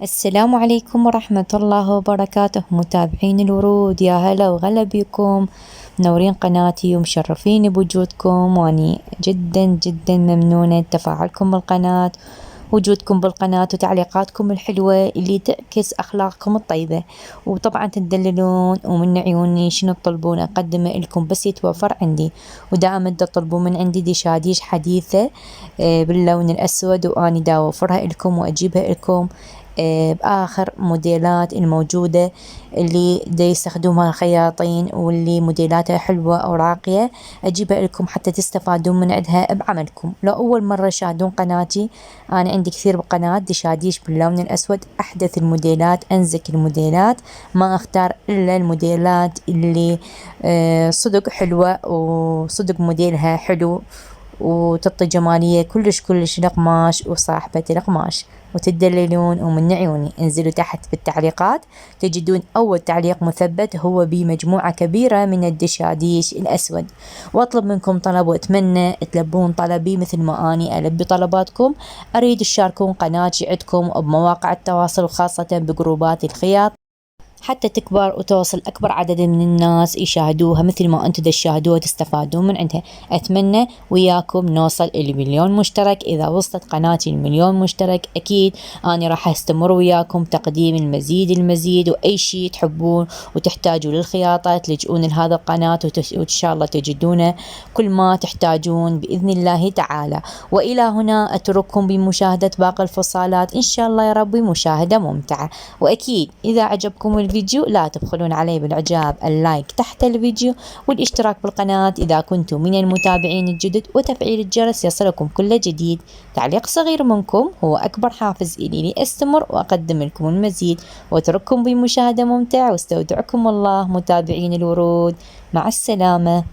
السلام عليكم ورحمة الله وبركاته متابعين الورود، يا هلا وغلا بكم، منورين قناتي ومشرفين بوجودكم، واني جدا جدا ممنونة تفاعلكم بالقناة، وجودكم بالقناة وتعليقاتكم الحلوة اللي تعكس أخلاقكم الطيبة. وطبعا تدللون ومن عيوني شنو تطلبون أقدمه لكم بس يتوفر عندي. ودائما تطلبون من عندي دشاديش حديثة باللون الأسود، وأني دا أوفرها لكم وأجيبها لكم بآخر موديلات الموجودة اللي دا يستخدمها الخياطين، واللي موديلاتها حلوة أو راقية أجيبها لكم حتى تستفادون من عندها بعملكم. لو أول مرة تشاهدون قناتي، أنا عندي كثير بقناة دشاديش باللون الأسود، أحدث الموديلات أنزك الموديلات، ما أختار إلا الموديلات اللي صدق حلوة وصدق موديلها حلو وتعطي جمالية كلش القماش وصاحبة القماش. وتدللون ومن عيوني انزلوا تحت في التعليقات تجدون أول تعليق مثبت هو بمجموعة كبيرة من الدشاديش الأسود، وأطلب منكم طلب وأتمنى تلبون طلبي مثل ما أني ألبي طلباتكم. أريد تشاركون قناتي عندكم بمواقع التواصل وخاصة بجروبات الخياط حتى تكبر وتوصل أكبر عدد من الناس يشاهدوها مثل ما أنتم تشاهدوها وتستفادون من عندها. أتمنى وياكم نوصل المليون مشترك. إذا وصلت قناتي المليون مشترك أكيد أنا راح أستمر وياكم تقديم المزيد وأي شيء تحبون وتحتاجوا للخياطة تلجؤون لهذا القناة وإن شاء الله تجدون كل ما تحتاجون بإذن الله تعالى. وإلى هنا أترككم بمشاهدة باقي الفصالات إن شاء الله يا ربي مشاهدة ممتعة. وأكيد إذا عجبكم الفيديو لا تبخلون علي بالإعجاب، اللايك تحت الفيديو، والاشتراك بالقناة إذا كنتم من المتابعين الجدد، وتفعيل الجرس يصلكم كل جديد. تعليق صغير منكم هو أكبر حافز إلي لأستمر وأقدم لكم المزيد. وأترككم بمشاهدة ممتعة واستودعكم الله متابعين الورود، مع السلامة.